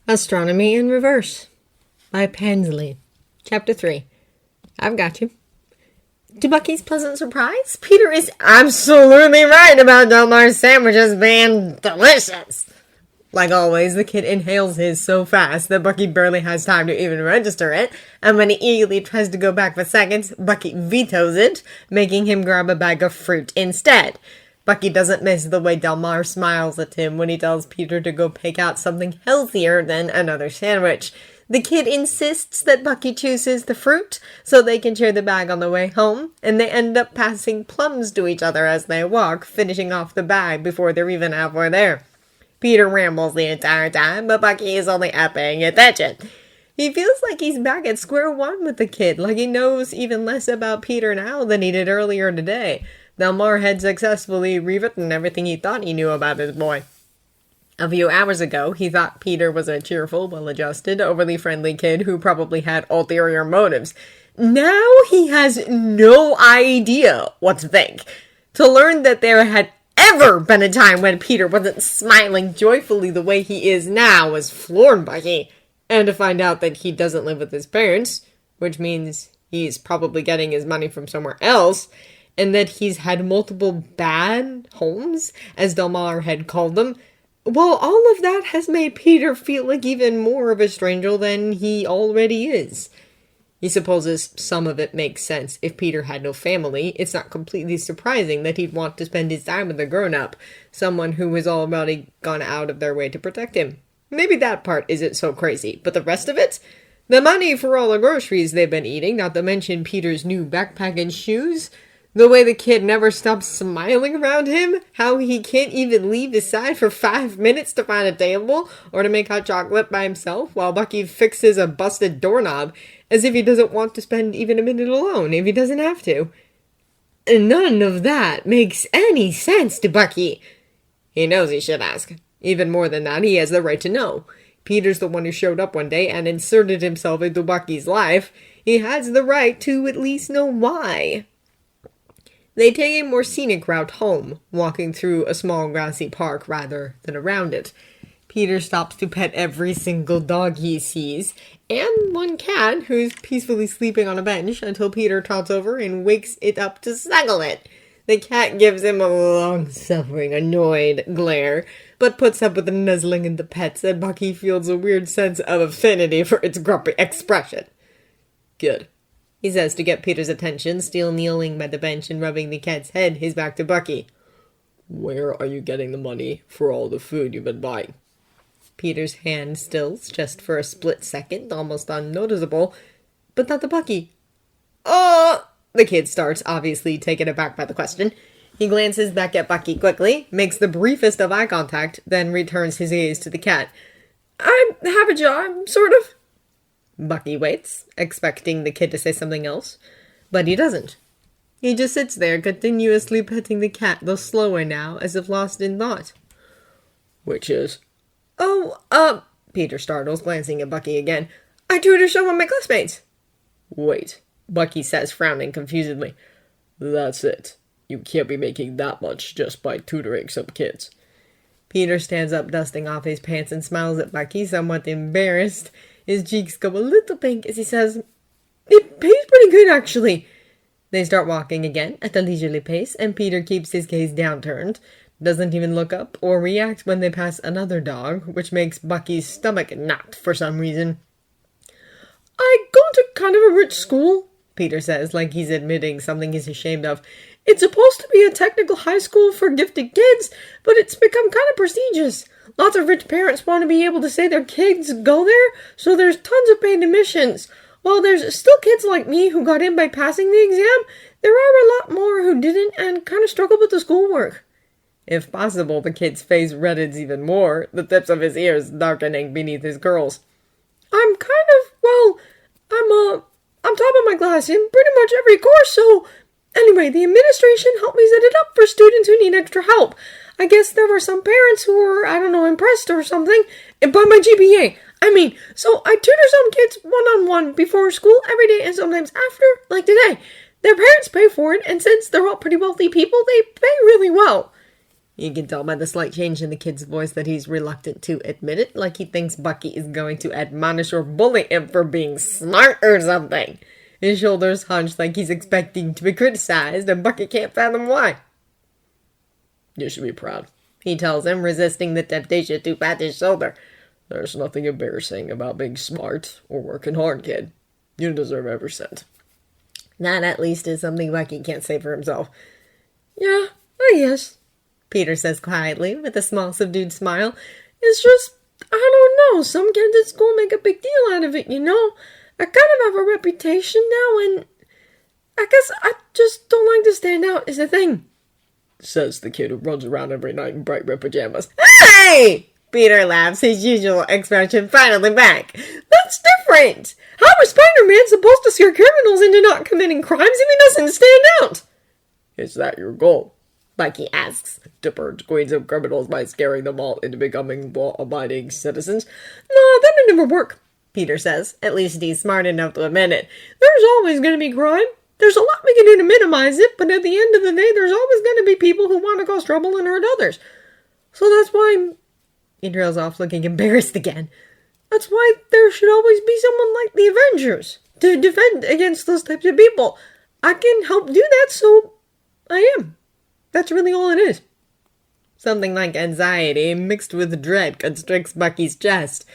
Astronomy in Reverse by Pansley. Chapter 3. I've got you. To Bucky's pleasant surprise, Peter is absolutely right about Delmar's sandwiches being delicious. Like always, the kid inhales his so fast that Bucky barely has time to even register it, and when he eagerly tries to go back for seconds, Bucky vetoes it, making him grab a bag of fruit instead. Bucky doesn't miss the way Delmar smiles at him when he tells Peter to go pick out something healthier than another sandwich. The kid insists that Bucky chooses the fruit so they can share the bag on the way home, and they end up passing plums to each other as they walk, finishing off the bag before they're even halfway there. Peter rambles the entire time, but Bucky is only paying attention. He feels like he's back at square one with the kid, like he knows even less about Peter now than he did earlier today. Delmar had successfully rewritten everything he thought he knew about his boy. A few hours ago, he thought Peter was a cheerful, well-adjusted, overly friendly kid who probably had ulterior motives. Now he has no idea what to think. To learn that there had ever been a time when Peter wasn't smiling joyfully the way he is now was floored Bucky. And to find out that he doesn't live with his parents, which means he's probably getting his money from somewhere else, and that he's had multiple bad homes, as Delmar had called them, well, all of that has made Peter feel like even more of a stranger than he already is. He supposes some of it makes sense. If Peter had no family, it's not completely surprising that he'd want to spend his time with a grown-up, someone who has already gone out of their way to protect him. Maybe that part isn't so crazy, but the rest of it? The money for all the groceries they've been eating, not to mention Peter's new backpack and shoes. The way the kid never stops smiling around him, how he can't even leave his side for 5 minutes to find a table or to make hot chocolate by himself while Bucky fixes a busted doorknob, as if he doesn't want to spend even a minute alone if he doesn't have to. None of that makes any sense to Bucky. He knows he should ask. Even more than that, he has the right to know. Peter's the one who showed up one day and inserted himself into Bucky's life. He has the right to at least know why. They take a more scenic route home, walking through a small grassy park rather than around it. Peter stops to pet every single dog he sees, and one cat who's peacefully sleeping on a bench until Peter trots over and wakes it up to snuggle it. The cat gives him a long-suffering, annoyed glare, but puts up with the nuzzling and the pets, and Bucky feels a weird sense of affinity for its grumpy expression. Good, he says to get Peter's attention, still kneeling by the bench and rubbing the cat's head, his back to Bucky. Where are you getting the money for all the food you've been buying? Peter's hand stills just for a split second, almost unnoticeable, but not to Bucky. The kid starts, obviously taken aback by the question. He glances back at Bucky quickly, makes the briefest of eye contact, then returns his gaze to the cat. I have a job, sort of. Bucky waits, expecting the kid to say something else, but he doesn't. He just sits there, continuously petting the cat, though slower now, as if lost in thought. Which is? Peter startles, glancing at Bucky again. I tutor some of my classmates. Wait, Bucky says, frowning confusedly. That's it. You can't be making that much just by tutoring some kids. Peter stands up, dusting off his pants, and smiles at Bucky, somewhat embarrassed. His cheeks go a little pink as he says, It pays pretty good, actually. They start walking again at a leisurely pace, and Peter keeps his gaze downturned, doesn't even look up or react when they pass another dog, which makes Bucky's stomach knot for some reason. I go to kind of a rich school, Peter says, like he's admitting something he's ashamed of. It's supposed to be a technical high school for gifted kids, but it's become kind of prestigious. Lots of rich parents want to be able to say their kids go there, so there's tons of paid admissions. While there's still kids like me who got in by passing the exam, there are a lot more who didn't and kind of struggled with the schoolwork. If possible, the kid's face reddens even more, the tips of his ears darkening beneath his curls. I'm top of my class in pretty much every course, so anyway, the administration helped me set it up for students who need extra help. I guess there were some parents who were, impressed or something by my GPA. So I tutor some kids one-on-one before school every day and sometimes after, like today. Their parents pay for it, and since they're all pretty wealthy people, they pay really well. You can tell by the slight change in the kid's voice that he's reluctant to admit it, like he thinks Bucky is going to admonish or bully him for being smart or something. His shoulders hunch like he's expecting to be criticized, and Bucky can't fathom why. You should be proud, he tells him, resisting the temptation to pat his shoulder. There's nothing embarrassing about being smart or working hard, kid. You deserve every cent. That at least is something Bucky can't say for himself. Yeah, I guess, Peter says quietly, with a small, subdued smile. It's just, I don't know, some kids at school make a big deal out of it, you know? I kind of have a reputation now, and I guess I just don't like to stand out is the thing, says the kid who runs around every night in bright red pajamas. Hey! Peter laughs, his usual expression finally back. That's different! How is Spider-Man supposed to scare criminals into not committing crimes if he doesn't stand out? Is that your goal? Bucky asks, to purge queens of criminals by scaring them all into becoming law-abiding citizens. No, that'd never work, Peter says. At least he's smart enough to admit it. There's always going to be crime. There's a lot we can do to minimize it, but at the end of the day, there's always going to be people who want to cause trouble and hurt others. So that's why... He trails off looking embarrassed again. That's why there should always be someone like the Avengers to defend against those types of people. I can help do that, so I am. That's really all it is. Something like anxiety mixed with dread constricts Bucky's chest.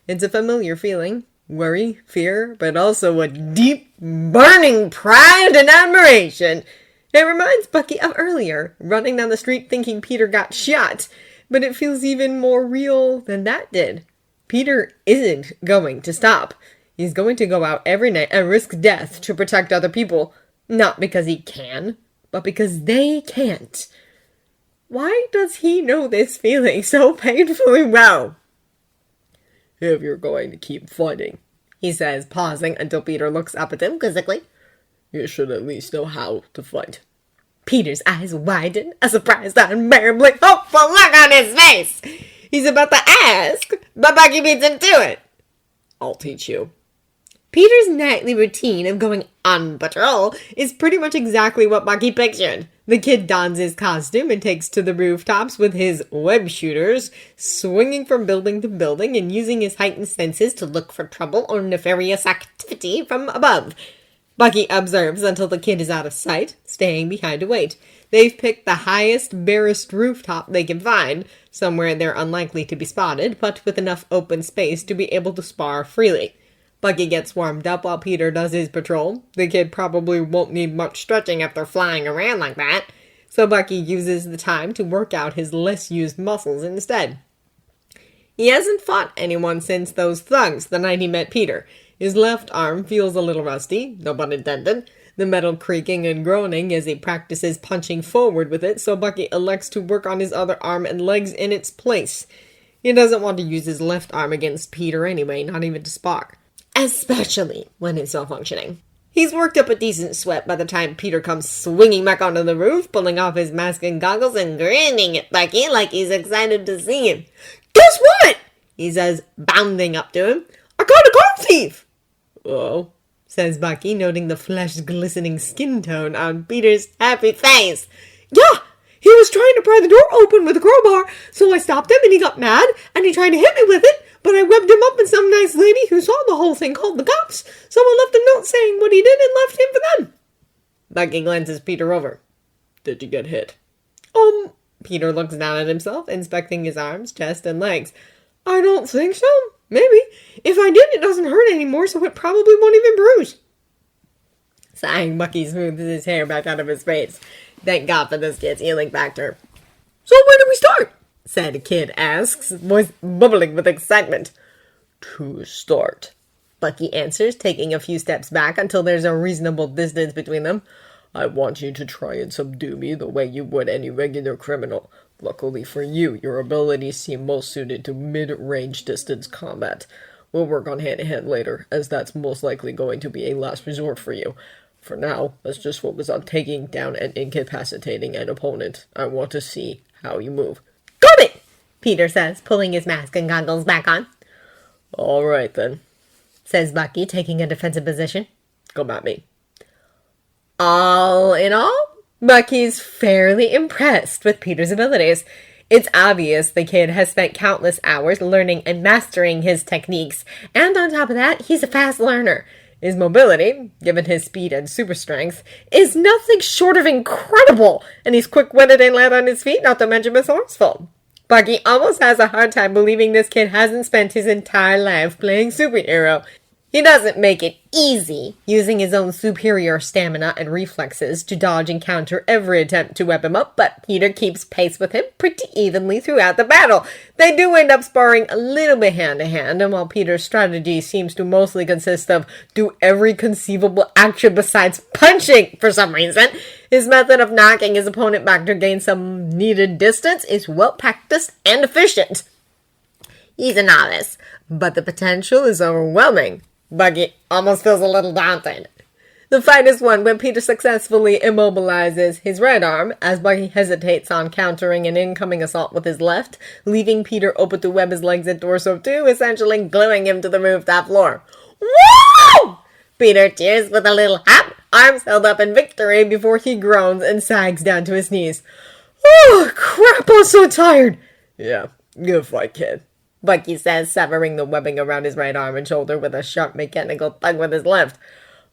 It's a familiar feeling. Worry, fear, but also a deep, burning pride and admiration. It reminds Bucky of earlier, running down the street thinking Peter got shot. But it feels even more real than that did. Peter isn't going to stop. He's going to go out every night and risk death to protect other people. Not because he can, but because they can't. Why does he know this feeling so painfully well? If you're going to keep fighting, he says, pausing until Peter looks up at him quizzically, you should at least know how to fight. Peter's eyes widen, a surprised, unbearably hopeful look on his face. He's about to ask, but Bucky beats him to it. I'll teach you. Peter's nightly routine of going on patrol is pretty much exactly what Bucky pictured. The kid dons his costume and takes to the rooftops with his web shooters, swinging from building to building and using his heightened senses to look for trouble or nefarious activity from above. Bucky observes until the kid is out of sight, staying behind to wait. They've picked the highest, barest rooftop they can find, somewhere they're unlikely to be spotted, but with enough open space to be able to spar freely. Bucky gets warmed up while Peter does his patrol. The kid probably won't need much stretching after flying around like that, so Bucky uses the time to work out his less used muscles instead. He hasn't fought anyone since those thugs the night he met Peter. His left arm feels a little rusty, no pun intended, the metal creaking and groaning as he practices punching forward with it, so Bucky elects to work on his other arm and legs in its place. He doesn't want to use his left arm against Peter anyway, not even to spar. Especially when it's malfunctioning. He's worked up a decent sweat by the time Peter comes swinging back onto the roof, pulling off his mask and goggles and grinning at Bucky like he's excited to see him. Guess what? He says, bounding up to him. I caught a car thief! Oh, says Bucky, noting the flesh-glistening skin tone on Peter's happy face. Yeah, he was trying to pry the door open with a crowbar, so I stopped him and he got mad, and he tried to hit me with it, but I whipped him up and some nice lady who saw the whole thing called the cops, so I left a note saying what he did and left him for them. Bucky glances Peter over. Did you get hit? Peter looks down at himself, inspecting his arms, chest, and legs. I don't think so. Maybe. If I did, it doesn't hurt anymore, so it probably won't even bruise. Sighing, Bucky smooths his hair back out of his face. Thank God for this kid's healing factor. So where do we start? Said a kid asks, voice bubbling with excitement. To start, Bucky answers, taking a few steps back until there's a reasonable distance between them. I want you to try and subdue me the way you would any regular criminal. Luckily for you, your abilities seem most suited to mid-range distance combat. We'll work on hand-to-hand later, as that's most likely going to be a last resort for you. For now, let's just focus on taking down and incapacitating an opponent. I want to see how you move. Got it! Peter says, pulling his mask and goggles back on. All right, then, says Bucky, taking a defensive position. Come at me. All in all? Bucky's fairly impressed with Peter's abilities. It's obvious the kid has spent countless hours learning and mastering his techniques, and on top of that, he's a fast learner. His mobility, given his speed and super strength, is nothing short of incredible, and he's quick-witted and light on his feet, not to mention resourceful. Bucky almost has a hard time believing this kid hasn't spent his entire life playing superhero. He doesn't make it easy, using his own superior stamina and reflexes to dodge and counter every attempt to whip him up, but Peter keeps pace with him pretty evenly throughout the battle. They do end up sparring a little bit hand-to-hand, and while Peter's strategy seems to mostly consist of do every conceivable action besides punching for some reason, his method of knocking his opponent back to gain some needed distance is well-practiced and efficient. He's a novice, but the potential is overwhelming. Bucky almost feels a little daunted. The fight is won when Peter successfully immobilizes his right arm, as Bucky hesitates on countering an incoming assault with his left, leaving Peter open to web his legs and torso too, essentially gluing him to the rooftop floor. Woo! Peter cheers with a little hop, arms held up in victory before he groans and sags down to his knees. Oh, crap, I'm so tired. Yeah, good fight, kid, Bucky says, severing the webbing around his right arm and shoulder with a sharp mechanical tug with his left.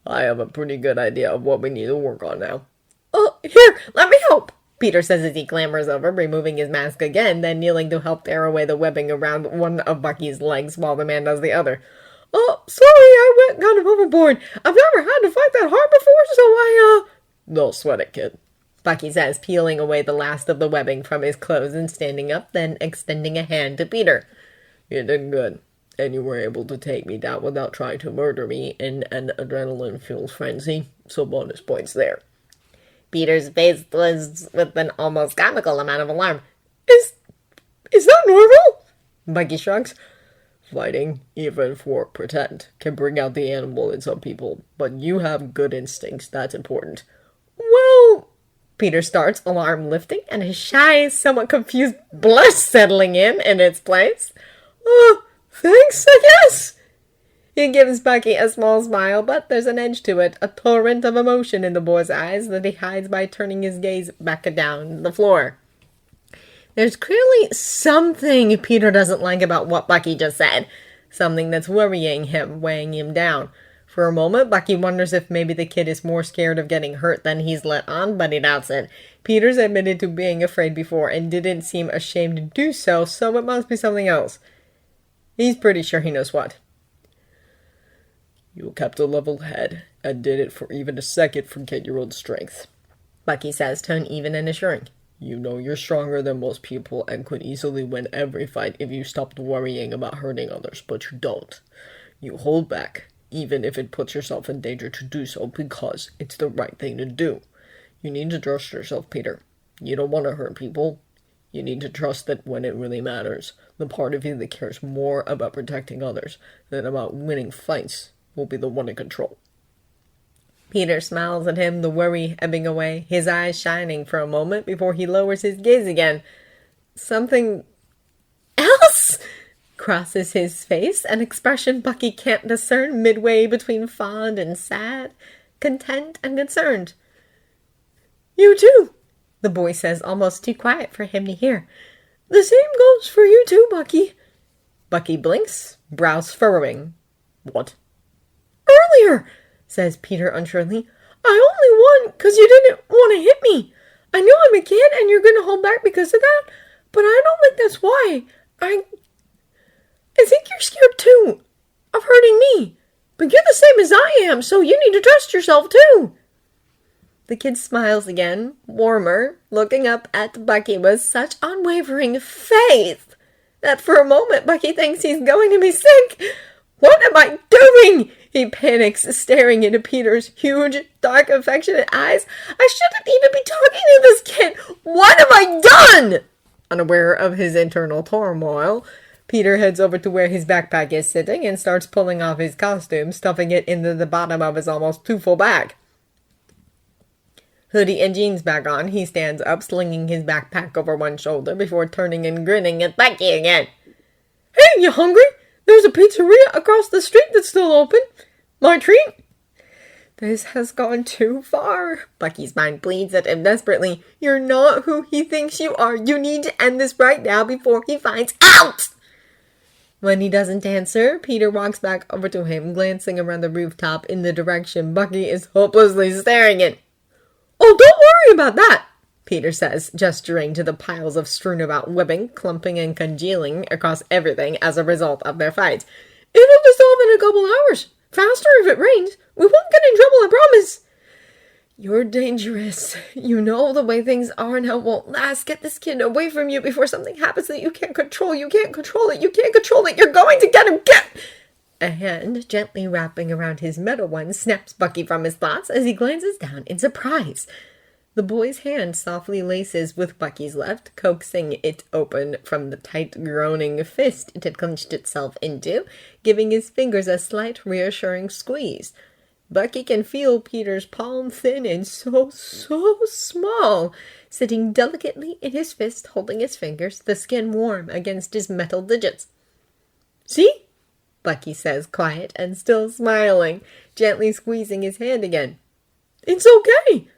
I have a pretty good idea of what we need to work on now. Oh, here, let me help, Peter says as he clambers over, removing his mask again, then kneeling to help tear away the webbing around one of Bucky's legs while the man does the other. Oh, sorry, I went kind of overboard. I've never had to fight that hard before, so Don't sweat it, kid, Bucky says, peeling away the last of the webbing from his clothes and standing up, then extending a hand to Peter. You did good, and you were able to take me down without trying to murder me in an adrenaline-fueled frenzy, so bonus points there. Peter's face was with an almost comical amount of alarm. Is that normal? Bucky shrugs. Fighting, even for pretend, can bring out the animal in some people, but you have good instincts, that's important. Well, Peter starts, alarm lifting, and a shy, somewhat confused blush settling in its place. Oh, thanks, I guess. He gives Bucky a small smile, but there's an edge to it, a torrent of emotion in the boy's eyes that he hides by turning his gaze back down the floor. There's clearly something Peter doesn't like about what Bucky just said, something that's worrying him, weighing him down. For a moment, Bucky wonders if maybe the kid is more scared of getting hurt than he's let on, but he doubts it. Peter's admitted to being afraid before and didn't seem ashamed to do so, so it must be something else. He's pretty sure he knows what. You kept a level head, and did it for even a second forget your own strength, Bucky says, tone even and assuring. You know you're stronger than most people and could easily win every fight if you stopped worrying about hurting others, but you don't. You hold back, even if it puts yourself in danger to do so, because it's the right thing to do. You need to trust yourself, Peter. You don't want to hurt people. You need to trust that when it really matters, the part of you that cares more about protecting others than about winning fights will be the one in control. Peter smiles at him, the worry ebbing away, his eyes shining for a moment before he lowers his gaze again. Something else crosses his face, an expression Bucky can't discern midway between fond and sad, content and concerned. You too, the boy says, almost too quiet for him to hear. The same goes for you too, Bucky. Bucky blinks, brows furrowing. What? Earlier, says Peter unsurely. I only won because you didn't want to hit me. I know I'm a kid and you're going to hold back because of that, but I don't think that's why. I think you're scared too of hurting me, but you're the same as I am, so you need to trust yourself too. The kid smiles again, warmer, looking up at Bucky with such unwavering faith that for a moment Bucky thinks he's going to be sick. What am I doing? He panics, staring into Peter's huge, dark, affectionate eyes. I shouldn't even be talking to this kid. What have I done? Unaware of his internal turmoil, Peter heads over to where his backpack is sitting and starts pulling off his costume, stuffing it into the bottom of his almost too-full bag. Hoodie and jeans back on, he stands up, slinging his backpack over one shoulder before turning and grinning at Bucky again. Hey, you hungry? There's a pizzeria across the street that's still open. My treat. This has gone too far. Bucky's mind pleads at him desperately. You're not who he thinks you are. You need to end this right now before he finds out! When he doesn't answer, Peter walks back over to him, glancing around the rooftop in the direction Bucky is hopelessly staring in. Oh, don't worry about that, Peter says, gesturing to the piles of strewn about webbing, clumping and congealing across everything as a result of their fight. It'll dissolve in a couple hours. Faster if it rains. We won't get in trouble, I promise. You're dangerous. You know the way things are and how it won't last. Get this kid away from you before something happens that you can't control. You can't control it. You can't control it. You're going to get him. Get! A hand, gently wrapping around his metal one, snaps Bucky from his thoughts as he glances down in surprise. The boy's hand softly laces with Bucky's left, coaxing it open from the tight, groaning fist it had clenched itself into, giving his fingers a slight, reassuring squeeze. Bucky can feel Peter's palm thin and so small, sitting delicately in his fist, holding his fingers, the skin warm against his metal digits. See? Bucky says, quiet and still smiling, gently squeezing his hand again. It's okay.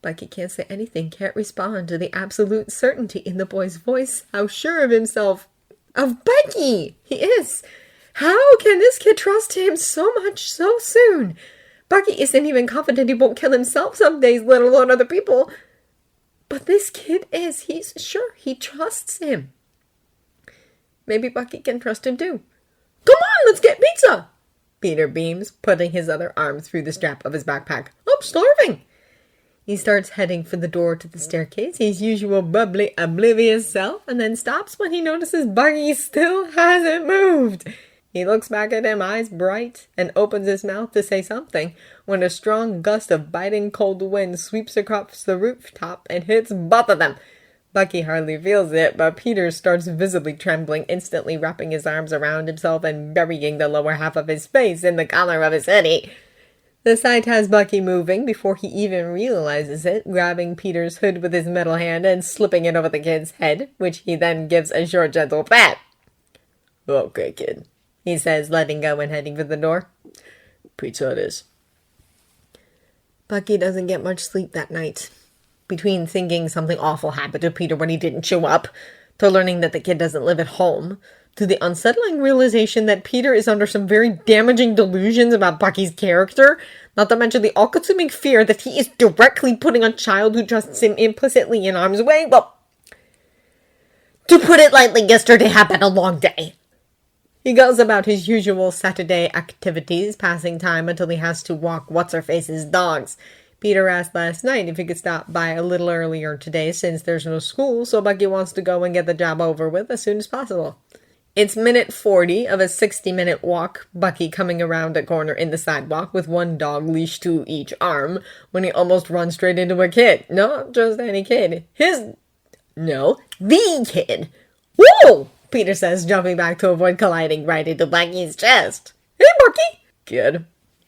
Bucky can't say anything, can't respond to the absolute certainty in the boy's voice, how sure of himself. Of Bucky! He is! How can this kid trust him so much so soon? Bucky isn't even confident he won't kill himself some days, let alone other people. But this kid is. He's sure. He trusts him. Maybe Bucky can trust him too. Come on, let's get pizza! Peter beams, putting his other arm through the strap of his backpack. I'm starving! He starts heading for the door to the staircase, his usual bubbly, oblivious self, and then stops when he notices Bucky still hasn't moved. He looks back at him, eyes bright, and opens his mouth to say something, when a strong gust of biting cold wind sweeps across the rooftop and hits both of them. Bucky hardly feels it, but Peter starts visibly trembling, instantly wrapping his arms around himself and burying the lower half of his face in the collar of his hoodie. The sight has Bucky moving before he even realizes it, grabbing Peter's hood with his metal hand and slipping it over the kid's head, which he then gives a short, gentle pat. Okay, kid, he says, letting go and heading for the door. Pizza it is. Bucky doesn't get much sleep that night. Between thinking something awful happened to Peter when he didn't show up, to learning that the kid doesn't live at home, to the unsettling realization that Peter is under some very damaging delusions about Bucky's character, not to mention the all-consuming fear that he is directly putting a child who trusts him implicitly in harm's way. Well, to put it lightly, yesterday had been a long day. He goes about his usual Saturday activities, passing time until he has to walk What's-Her-Face's dogs. Peter asked last night if he could stop by a little earlier today since there's no school, so Bucky wants to go and get the job over with as soon as possible. It's minute 40 of a 60-minute walk, Bucky coming around a corner in the sidewalk with one dog leashed to each arm, when he almost runs straight into a kid. Not just any kid. The kid. Whoa! Peter says, jumping back to avoid colliding right into Bucky's chest. Hey, Bucky! Kid,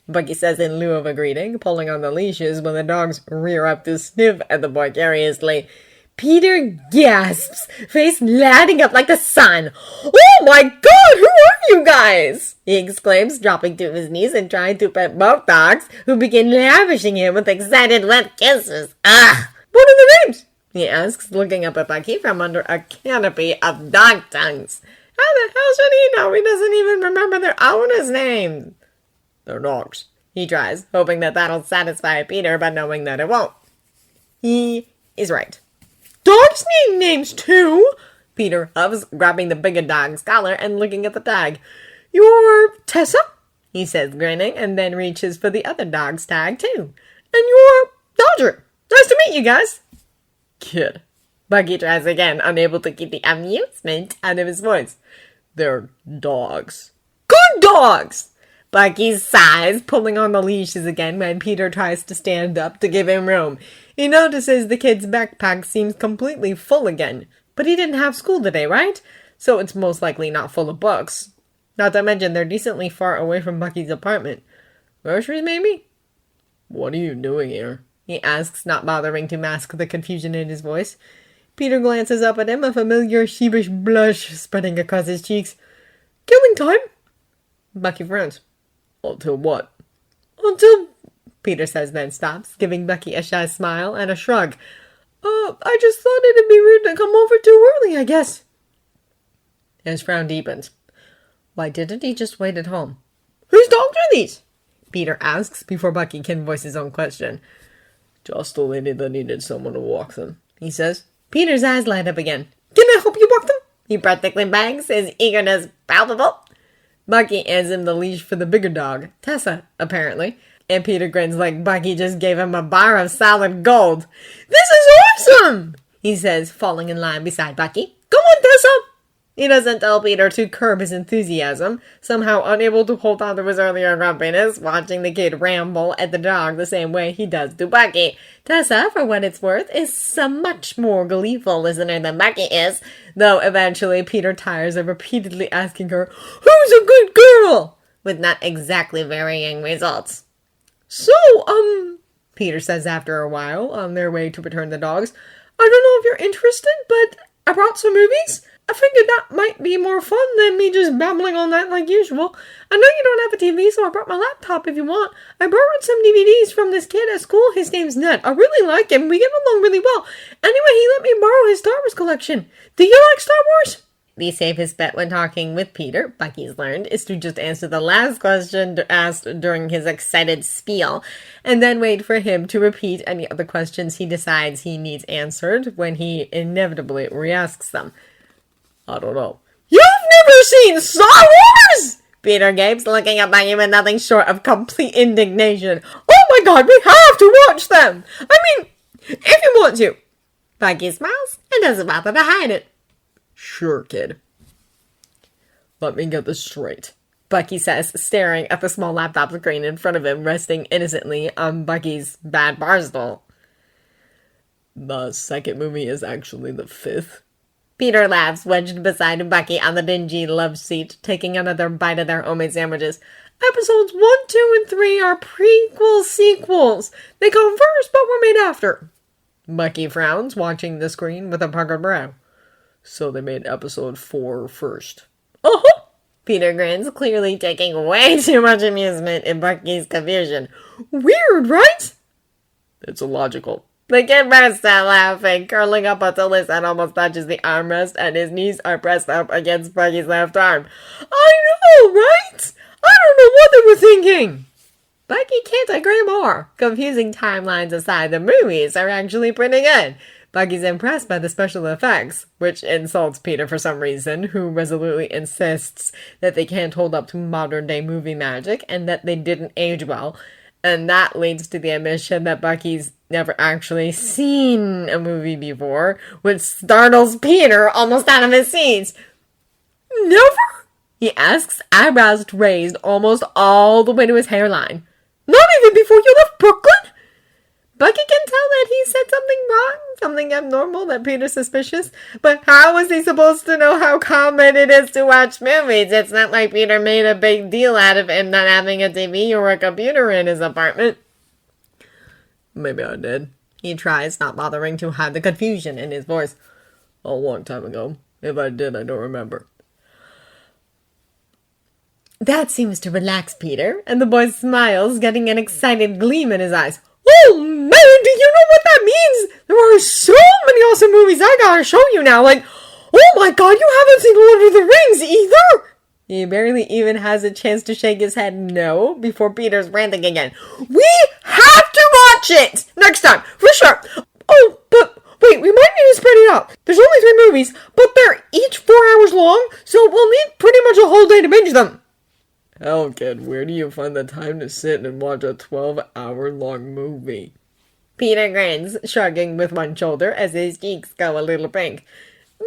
Bucky says in lieu of a greeting, pulling on the leashes when the dogs rear up to sniff at the boy curiously. Peter gasps, face lighting up like the sun. Oh my god, who are you guys? He exclaims, dropping to his knees and trying to pet both dogs, who begin lavishing him with excited wet kisses. Ah! What are the names? He asks, looking up at Bucky from under a canopy of dog tongues. How the hell should he know? He doesn't even remember their owner's name. They're dogs, he tries, hoping that that'll satisfy Peter, but knowing that it won't. He is right. Dogs need names too, Peter huffs, grabbing the bigger dog's collar and looking at the tag. You're Tessa? He says, grinning, and then reaches for the other dog's tag too. And you're Dodger. Nice to meet you guys. Kid. Bucky tries again, unable to keep the amusement out of his voice. They're dogs. Good dogs! Bucky sighs, pulling on the leashes again when Peter tries to stand up to give him room. He notices the kid's backpack seems completely full again. But he didn't have school today, right? So it's most likely not full of books. Not to mention they're decently far away from Bucky's apartment. Groceries, maybe? What are you doing here? He asks, not bothering to mask the confusion in his voice. Peter glances up at him, a familiar sheepish blush spreading across his cheeks. Killing time? Bucky frowns. Until what? Until Peter says, then stops, giving Bucky a shy smile and a shrug. I just thought it'd be rude to come over too early, I guess. His frown deepens. Why didn't he just wait at home? Whose dogs are these? Peter asks before Bucky can voice his own question. Just a lady that needed someone to walk them, he says. Peter's eyes light up again. Can I help you walk them? He practically bangs, his eagerness palpable. Bucky hands him the leash for the bigger dog, Tessa, apparently. And Peter grins like Bucky just gave him a bar of solid gold. This is awesome, he says, falling in line beside Bucky. Come on, Tessa! He doesn't tell Peter to curb his enthusiasm, somehow unable to hold on to his earlier grumpiness, watching the kid ramble at the dog the same way he does to Bucky. Tessa, for what it's worth, is a much more gleeful listener than Bucky is, though eventually Peter tires of repeatedly asking her, Who's a good girl? With not exactly varying results. So, Peter says after a while, on their way to return the dogs, I don't know if you're interested, but I brought some movies. I figured that might be more fun than me just babbling all night like usual. I know you don't have a TV, so I brought my laptop if you want. I borrowed some DVDs from this kid at school. His name's Ned. I really like him. We get along really well. Anyway, he let me borrow his Star Wars collection. Do you like Star Wars? The safest bet when talking with Peter, Bucky's learned, is to just answer the last question asked during his excited spiel, and then wait for him to repeat any other questions he decides he needs answered when he inevitably re-asks them. I don't know. You've never seen Star Wars? Peter gapes, looking at Bucky with nothing short of complete indignation. Oh my god, we have to watch them! I mean, if you want to. Bucky smiles and doesn't bother to hide it. Sure, kid. Let me get this straight, Bucky says, staring at the small laptop screen in front of him, resting innocently on Bucky's bad barstool. The second movie is actually the fifth. Peter laughs, wedged beside Bucky on the dingy love seat, taking another bite of their homemade sandwiches. Episodes 1, 2, and 3 are prequel sequels. They come first, but were made after. Bucky frowns, watching the screen with a puckered brow. So they made episode 4 first. Uh-huh! Peter grins, clearly taking way too much amusement in Bucky's confusion. Weird, right? It's illogical. The kid bursts out laughing, curling up until his head almost touches the armrest and his knees are pressed up against Bucky's left arm. I know, right? I don't know what they were thinking. Bucky can't agree more. Confusing timelines aside, the movies are actually pretty good. Bucky's impressed by the special effects, which insults Peter for some reason, who resolutely insists that they can't hold up to modern-day movie magic and that they didn't age well. And that leads to the admission that Bucky's never actually seen a movie before, which startles Peter almost out of his seat. Never? He asks, eyebrows raised almost all the way to his hairline. Not even before you left Brooklyn? Bucky can tell that he said something wrong, something abnormal that Peter's suspicious, but how is he supposed to know how common it is to watch movies? It's not like Peter made a big deal out of him not having a TV or a computer in his apartment. Maybe I did. He tries, not bothering to hide the confusion in his voice. A long time ago. If I did, I don't remember. That seems to relax Peter, and the boy smiles, getting an excited gleam in his eyes. Oh, man, do you know what that means? There are so many awesome movies I gotta show you now. Like, oh my god, you haven't seen Lord of the Rings either? He barely even has a chance to shake his head no before Peter's ranting again. We have to watch it! Next time, for sure. Oh, but wait, we might need to spread it out. There's only 3 movies, but they're each 4 hours long, so we'll need pretty much a whole day to binge them. Hell, kid, where do you find the time to sit and watch a 12-hour-long movie? Peter grins, shrugging with one shoulder as his cheeks go a little pink.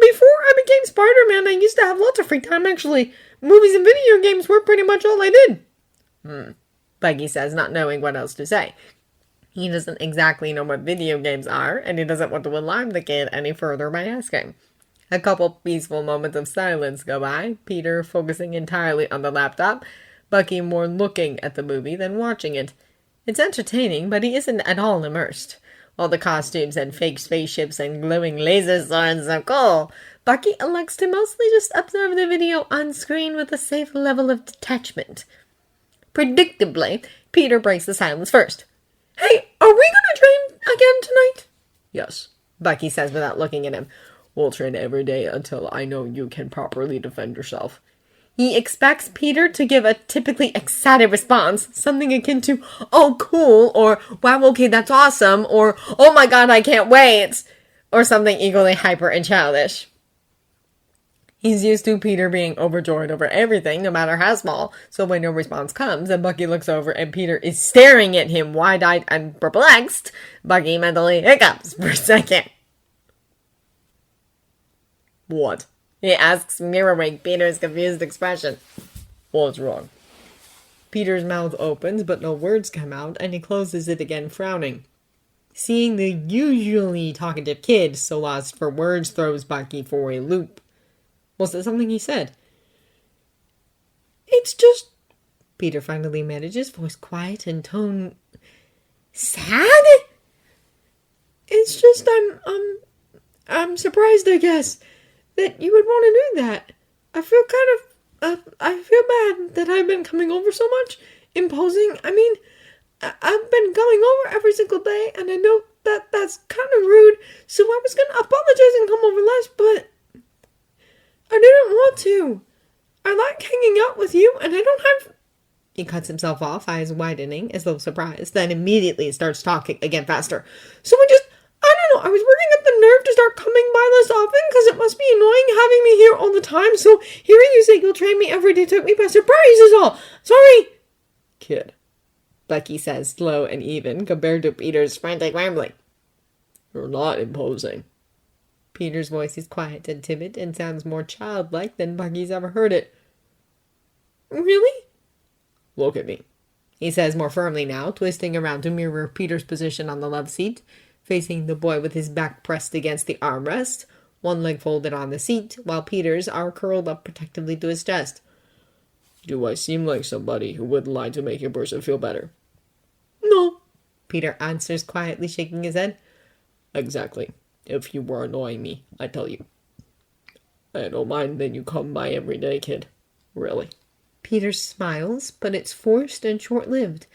Before I became Spider-Man, I used to have lots of free time, actually. Movies and video games were pretty much all I did. Bucky says, not knowing what else to say. He doesn't exactly know what video games are, and he doesn't want to alarm the kid any further by asking. A couple peaceful moments of silence go by, Peter focusing entirely on the laptop, Bucky more looking at the movie than watching it. It's entertaining, but he isn't at all immersed. All the costumes and fake spaceships and glowing laser swords are cool. Bucky elects to mostly just observe the video on screen with a safe level of detachment. Predictably, Peter breaks the silence first. Are we gonna train again tonight? Yes, Bucky says without looking at him. We'll train every day until I know you can properly defend yourself. He expects Peter to give a typically excited response, something akin to, oh, cool, or, wow, okay, that's awesome, or, oh my god, I can't wait, or something equally hyper and childish. He's used to Peter being overjoyed over everything, no matter how small, so when no response comes and Bucky looks over and Peter is staring at him wide-eyed and perplexed, Bucky mentally hiccups for a second. What? He asks, mirroring Peter's confused expression. What's wrong? Peter's mouth opens, but no words come out, and he closes it again, frowning. Seeing the usually talkative kid so lost for words throws Bucky for a loop. Was it something he said? It's just... Peter finally manages, voice quiet and tone... sad? It's just I'm surprised, I guess, that you would want to do that. I feel I feel bad that I've been coming over so much, imposing. I mean, I've been going over every single day, and I know that that's kind of rude, so I was going to apologize and come over less, but I didn't want to. I like hanging out with you, and I don't have... He cuts himself off, eyes widening, as though surprised, then immediately starts talking again faster. So I don't know, I was working up the nerve to start coming by less often, because it must be annoying having me here all the time, so hearing you say you'll train me every day took me by surprise is all. Sorry. Kid, Bucky says, slow and even, compared to Peter's frantic rambling. You're not imposing. Peter's voice is quiet and timid and sounds more childlike than Bucky's ever heard it. Really? Look at me, he says more firmly now, twisting around to mirror Peter's position on the love seat, facing the boy with his back pressed against the armrest, one leg folded on the seat, while Peter's are curled up protectively to his chest. Do I seem like somebody who would lie to make a person feel better? No, Peter answers quietly, shaking his head. Exactly. If you were annoying me, I tell you. I don't mind that you come by every day, kid. Really. Peter smiles, but it's forced and short-lived.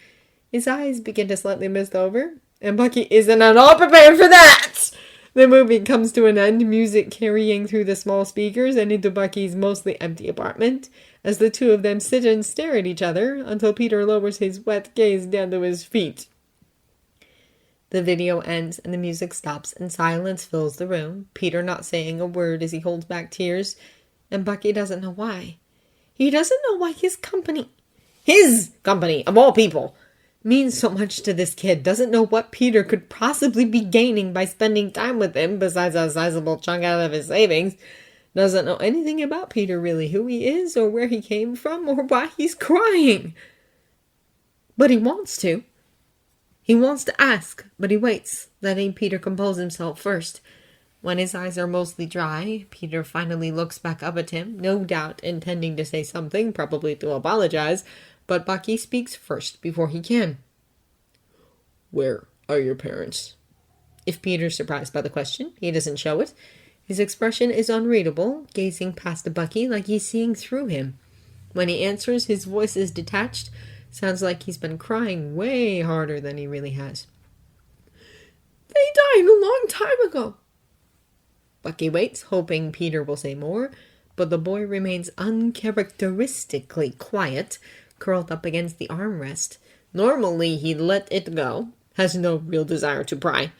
His eyes begin to slightly mist over, and Bucky isn't at all prepared for that! The movie comes to an end, music carrying through the small speakers and into Bucky's mostly empty apartment, as the two of them sit and stare at each other until Peter lowers his wet gaze down to his feet. The video ends and the music stops and silence fills the room, Peter not saying a word as he holds back tears, and Bucky doesn't know why. He doesn't know why his company, of all people, means so much to this kid, doesn't know what Peter could possibly be gaining by spending time with him besides a sizable chunk out of his savings, doesn't know anything about Peter really, who he is or where he came from or why he's crying. But he wants to. He wants to ask, but he waits, letting Peter compose himself first. When his eyes are mostly dry, Peter finally looks back up at him, no doubt intending to say something, probably to apologize, but Bucky speaks first before he can. Where are your parents? If Peter's surprised by the question, he doesn't show it. His expression is unreadable, gazing past Bucky like he's seeing through him. When he answers, his voice is detached. Sounds like he's been crying way harder than he really has. They died a long time ago. Bucky waits, hoping Peter will say more, but the boy remains uncharacteristically quiet, curled up against the armrest. Normally he'd let it go, has no real desire to pry.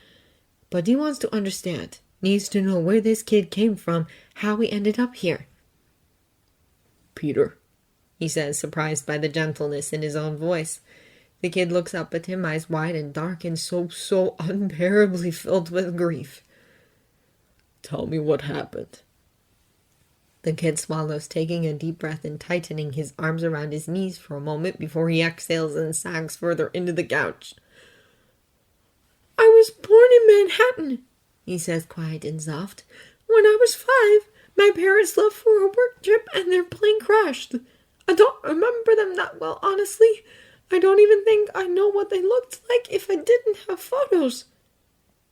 But he wants to understand, needs to know where this kid came from, how he ended up here. Peter, he says, surprised by the gentleness in his own voice. The kid looks up at him, eyes wide and dark and so unbearably filled with grief. Tell me what happened. The kid swallows, taking a deep breath and tightening his arms around his knees for a moment before he exhales and sags further into the couch. I was born in Manhattan, he says, quiet and soft. When I was 5, my parents left for a work trip and their plane crashed. I don't remember them that well, honestly. I don't even think I know what they looked like if I didn't have photos.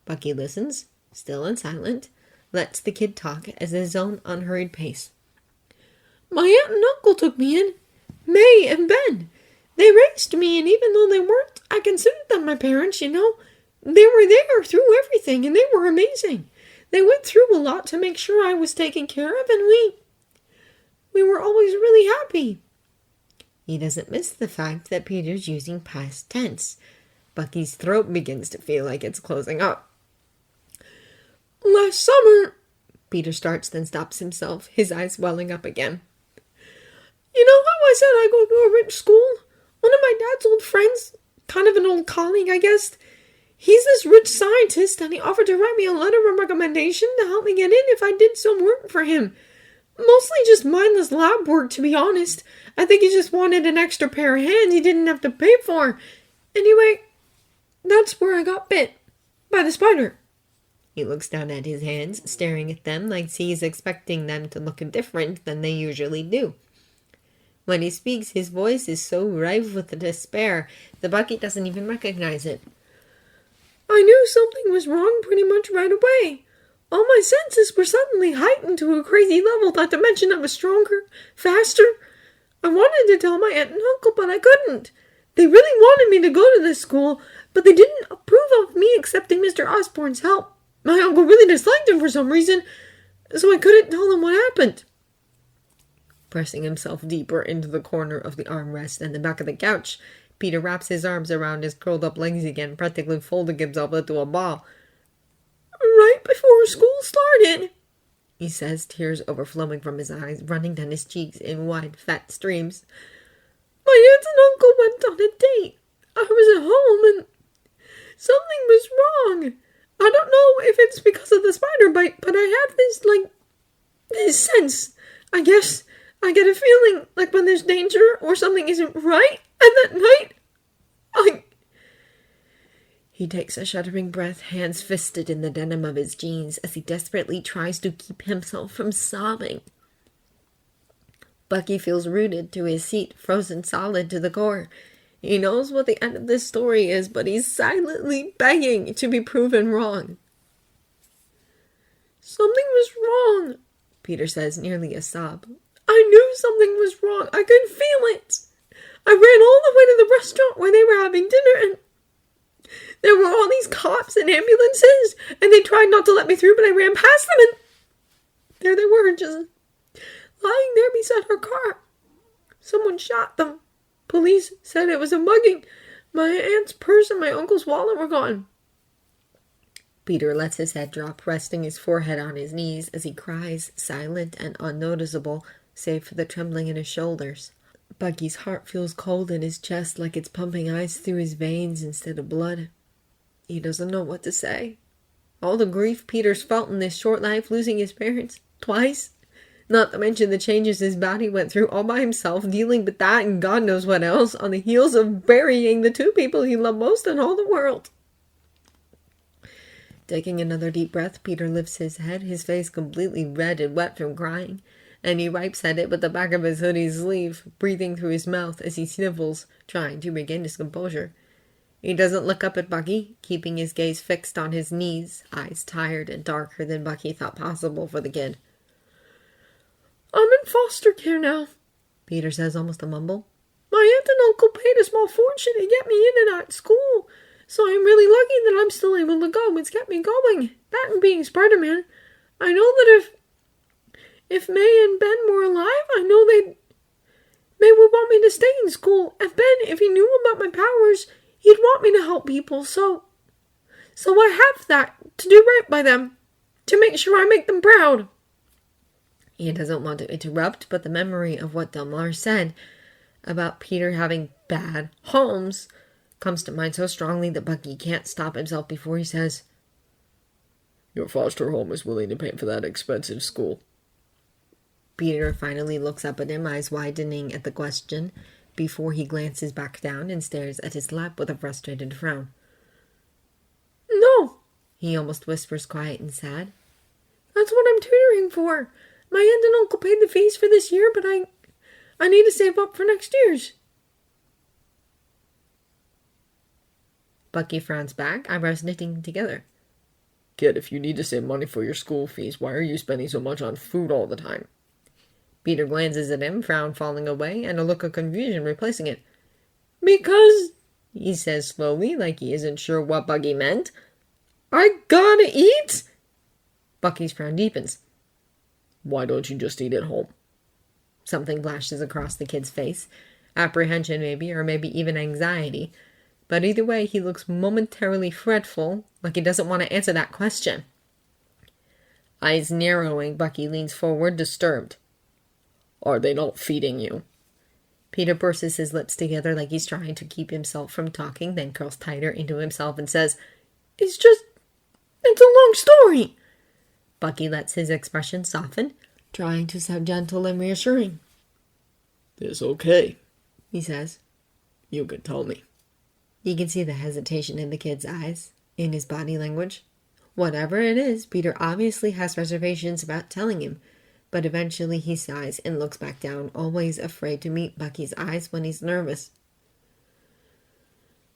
Bucky listens, still and silent, lets the kid talk at his own unhurried pace. My aunt and uncle took me in, May and Ben. They raised me, and even though they weren't, I considered them my parents, you know. They were there through everything, and they were amazing. They went through a lot to make sure I was taken care of, and we were always really happy. He doesn't miss the fact that Peter's using past tense. Bucky's throat begins to feel like it's closing up. Last summer, Peter starts, then stops himself, his eyes welling up again. You know how I said I go to a rich school? One of my dad's old friends, kind of an old colleague, I guess, he's this rich scientist, and he offered to write me a letter of recommendation to help me get in if I did some work for him. Mostly just mindless lab work, to be honest. I think he just wanted an extra pair of hands he didn't have to pay for. Anyway, that's where I got bit. By the spider. He looks down at his hands, staring at them like he's expecting them to look different than they usually do. When he speaks, his voice is so rife with despair that Bucky doesn't even recognize it. I knew something was wrong pretty much right away. All my senses were suddenly heightened to a crazy level, not to mention I was stronger, faster. I wanted to tell my aunt and uncle, but I couldn't. They really wanted me to go to this school, but they didn't approve of me accepting Mr. Osborne's help. My uncle really disliked him for some reason, so I couldn't tell them what happened. Pressing himself deeper into the corner of the armrest and the back of the couch, Peter wraps his arms around his curled-up legs again, practically folding himself into a ball. Right before school started, he says, tears overflowing from his eyes, running down his cheeks in wide, fat streams. My aunt and uncle went on a date. I was at home and something was wrong. I don't know if it's because of the spider bite, but I have this sense. I guess I get a feeling like when there's danger or something isn't right, and that night, He takes a shuddering breath, hands fisted in the denim of his jeans, as he desperately tries to keep himself from sobbing. Bucky feels rooted to his seat, frozen solid to the core. He knows what the end of this story is, but he's silently begging to be proven wrong. Something was wrong, Peter says, nearly a sob. I knew something was wrong. I could feel it. I ran all the way to the restaurant where they were having dinner, and there were all these cops and ambulances, and they tried not to let me through, but I ran past them, and there they were, just lying there beside her car. Someone shot them. Police said it was a mugging. My aunt's purse and my uncle's wallet were gone. Peter lets his head drop, resting his forehead on his knees as he cries, silent and unnoticeable, save for the trembling in his shoulders. Bucky's heart feels cold in his chest, like it's pumping ice through his veins instead of blood. He doesn't know what to say. All the grief Peter's felt in this short life, losing his parents twice, not to mention the changes his body went through all by himself, dealing with that and God knows what else, on the heels of burying the two people he loved most in all the world. Taking another deep breath, Peter lifts his head, his face completely red and wet from crying, and he wipes at it with the back of his hoodie sleeve, breathing through his mouth as he sniffles, trying to regain his composure. He doesn't look up at Bucky, keeping his gaze fixed on his knees, eyes tired and darker than Bucky thought possible for the kid. I'm in foster care now, Peter says, almost a mumble. My aunt and uncle paid a small fortune to get me into that school, so I'm really lucky that I'm still able to go. It's kept me going. That and being Spider-Man. I know that if May and Ben were alive, I know May would want me to stay in school. And Ben, if he knew about my powers, he'd want me to help people. So I have that, to do right by them, to make sure I make them proud. He doesn't want to interrupt, but the memory of what Delmar said about Peter having bad homes comes to mind so strongly that Bucky can't stop himself before he says, Your foster home is willing to pay for that expensive school. Peter finally looks up at him, eyes widening at the question, before he glances back down and stares at his lap with a frustrated frown. No, he almost whispers, quiet and sad. That's what I'm tutoring for. My aunt and uncle paid the fees for this year, but I need to save up for next year's. Bucky frowns back, eyebrows knitting together. Kid, if you need to save money for your school fees, why are you spending so much on food all the time? Peter glances at him, frown falling away, and a look of confusion replacing it. Because, he says slowly, like he isn't sure what Bucky meant, I gotta eat. Bucky's frown deepens. Why don't you just eat at home? Something flashes across the kid's face. Apprehension, maybe, or maybe even anxiety. But either way, he looks momentarily fretful, like he doesn't want to answer that question. Eyes narrowing, Bucky leans forward, disturbed. Are they not feeding you? Peter purses his lips together like he's trying to keep himself from talking, then curls tighter into himself and says, it's a long story. Bucky lets his expression soften, trying to sound gentle and reassuring. It's okay, he says. You can tell me. You can see the hesitation in the kid's eyes, in his body language. Whatever it is, Peter obviously has reservations about telling him, but eventually he sighs and looks back down, always afraid to meet Bucky's eyes when he's nervous.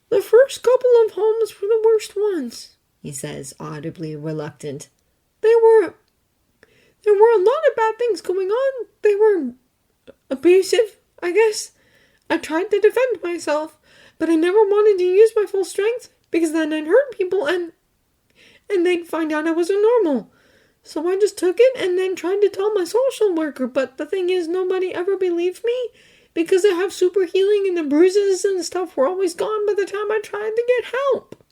The first couple of homes were the worst ones, he says, audibly reluctant. There were a lot of bad things going on. They were abusive, I guess. I tried to defend myself, but I never wanted to use my full strength, because then I'd hurt people and they'd find out I wasn't normal. So I just took it and then tried to tell my social worker, but the thing is, nobody ever believed me, because I have super healing and the bruises and stuff were always gone by the time I tried to get help.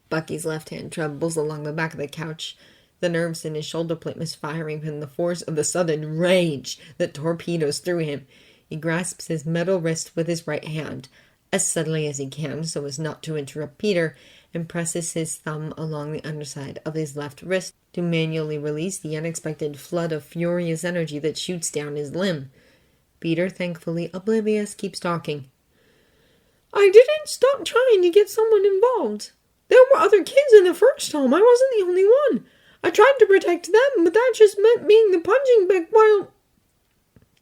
Bucky's left hand trembles along the back of the couch. The nerves in his shoulder blade misfiring from the force of the sudden rage that torpedoes through him. He grasps his metal wrist with his right hand, as subtly as he can so as not to interrupt Peter, and presses his thumb along the underside of his left wrist to manually release the unexpected flood of furious energy that shoots down his limb. Peter, thankfully oblivious, keeps talking. I didn't stop trying to get someone involved. There were other kids in the first home. I wasn't the only one. I tried to protect them, but that just meant being the punching bag while...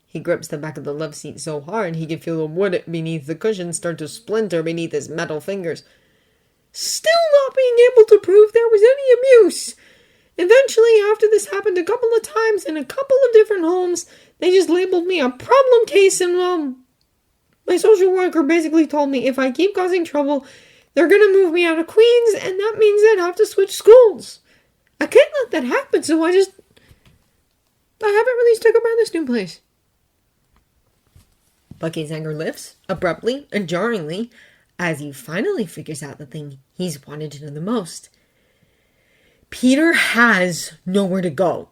He grips the back of the love seat so hard he can feel the wood beneath the cushion start to splinter beneath his metal fingers. Still not being able to prove there was any abuse. Eventually, after this happened a couple of times in a couple of different homes, they just labeled me a problem case and, well, my social worker basically told me if I keep causing trouble, they're going to move me out of Queens, and that means I'd have to switch schools. I can't let that happen, so I haven't really stuck around this new place. Bucky's anger lifts, abruptly and jarringly, as he finally figures out the thing he's wanted to know the most. Peter has nowhere to go.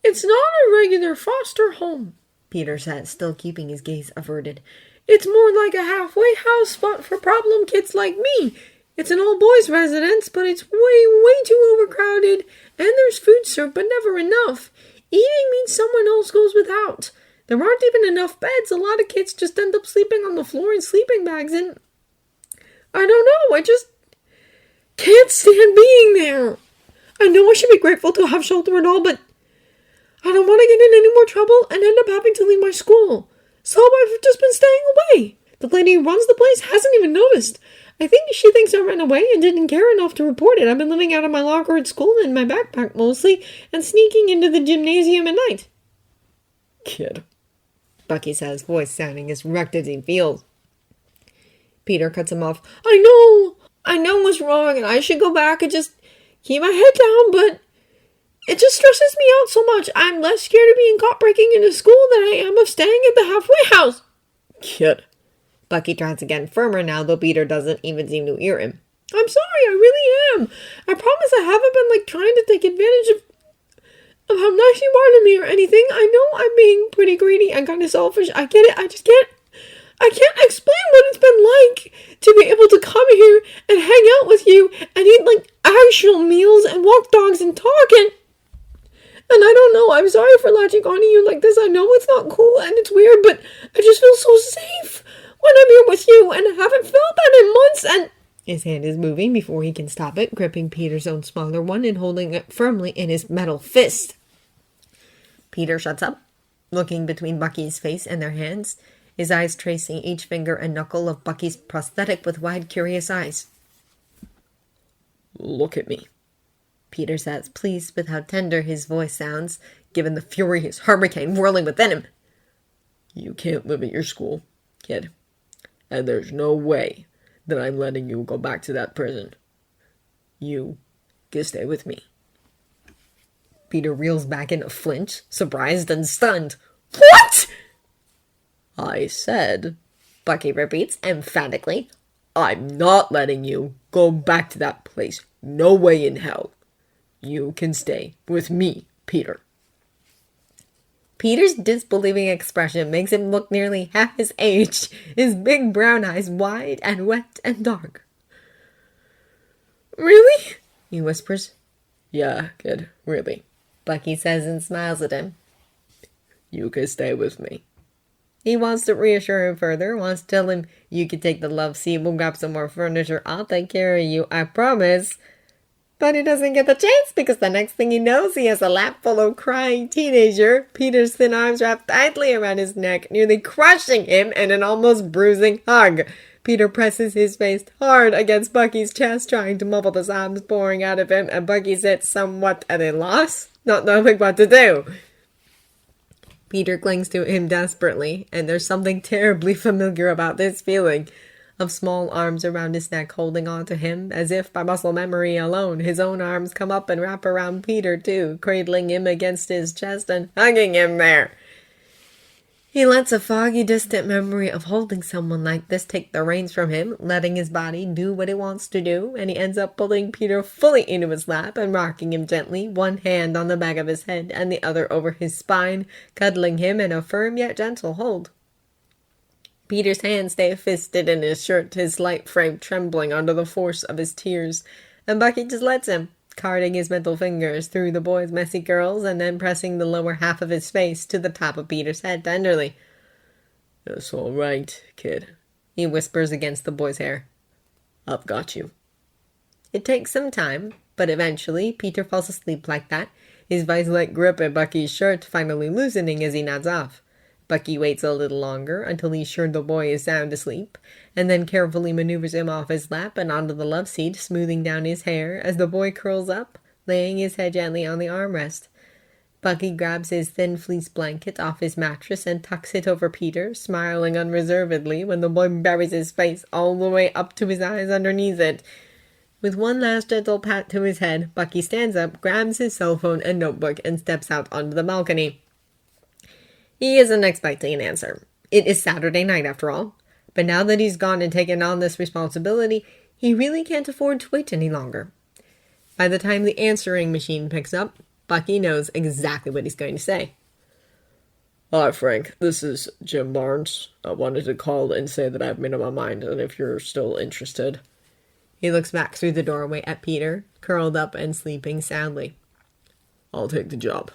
It's not a regular foster home, Peter says, still keeping his gaze averted. It's more like a halfway house spot for problem kids like me. It's an all-boys residence, but it's way too overcrowded, and there's food served, but never enough. Eating means someone else goes without. There aren't even enough beds. A lot of kids just end up sleeping on the floor in sleeping bags, and I don't know, I just can't stand being there. I know I should be grateful to have shelter and all, but I don't want to get in any more trouble and end up having to leave my school. So I've just been staying away. The lady who runs the place hasn't even noticed. I think she thinks I ran away and didn't care enough to report it. I've been living out of my locker at school in my backpack mostly, and sneaking into the gymnasium at night. Kid, Bucky says, voice sounding as wrecked as he feels. Peter cuts him off. I know what's wrong, and I should go back and just keep my head down, but it just stresses me out so much. I'm less scared of being caught breaking into school than I am of staying at the halfway house. Kid. Bucky tries again, firmer now, though Peter doesn't even seem to hear him. I'm sorry, I really am. I promise I haven't been, trying to take advantage of how nice you are to me or anything. I know I'm being pretty greedy and kind of selfish. I get it. I can't explain what it's been like to be able to come here and hang out with you and eat, actual meals and walk dogs and talk and I don't know, I'm sorry for latching onto you like this. I know it's not cool and it's weird, but I just feel so safe when I'm here with you, and I haven't felt that in months, and... His hand is moving before he can stop it, gripping Peter's own smaller one and holding it firmly in his metal fist. Peter shuts up, looking between Bucky's face and their hands, his eyes tracing each finger and knuckle of Bucky's prosthetic with wide, curious eyes. Look at me, Peter says, pleased with how tender his voice sounds, given the furious hurricane whirling within him. You can't live at your school, kid. And there's no way that I'm letting you go back to that prison. You can stay with me. Peter reels back in a flinch, surprised and stunned. What? I said, Bucky repeats emphatically. I'm not letting you go back to that place. No way in hell. You can stay with me, Peter. Peter's disbelieving expression makes him look nearly half his age, his big brown eyes wide and wet and dark. Really? He whispers. Yeah, kid, really. Bucky says and smiles at him. You can stay with me. He wants to reassure him further, wants to tell him, you can take the love seat, we'll grab some more furniture, I'll take care of you, I promise. But he doesn't get the chance because the next thing he knows, he has a lap full of crying teenager, Peter's thin arms wrapped tightly around his neck, nearly crushing him in an almost bruising hug. Peter presses his face hard against Bucky's chest, trying to muffle the sobs pouring out of him, and Bucky sits somewhat at a loss, not knowing what to do. Peter clings to him desperately, and there's something terribly familiar about this feeling of small arms around his neck holding on to him, as if by muscle memory alone, his own arms come up and wrap around Peter too, cradling him against his chest and hugging him there. He lets a foggy, distant memory of holding someone like this take the reins from him, letting his body do what it wants to do, and he ends up pulling Peter fully into his lap and rocking him gently, one hand on the back of his head and the other over his spine, cuddling him in a firm yet gentle hold. Peter's hands stay fisted in his shirt, his slight frame trembling under the force of his tears, and Bucky just lets him, carting his middle fingers through the boy's messy curls and then pressing the lower half of his face to the top of Peter's head tenderly. It's all right, kid, he whispers against the boy's hair. I've got you. It takes some time, but eventually Peter falls asleep like that, his vice-like grip at Bucky's shirt finally loosening as he nods off. Bucky waits a little longer until he's sure the boy is sound asleep, and then carefully maneuvers him off his lap and onto the love seat, smoothing down his hair as the boy curls up, laying his head gently on the armrest. Bucky grabs his thin fleece blanket off his mattress and tucks it over Peter, smiling unreservedly when the boy buries his face all the way up to his eyes underneath it. With one last gentle pat to his head, Bucky stands up, grabs his cell phone and notebook, and steps out onto the balcony. He isn't expecting an answer. It is Saturday night, after all. But now that he's gone and taken on this responsibility, he really can't afford to wait any longer. By the time the answering machine picks up, Bucky knows exactly what he's going to say. Hi, Frank. This is Jim Barnes. I wanted to call and say that I've made up my mind, and if you're still interested. He looks back through the doorway at Peter, curled up and sleeping soundly. I'll take the job.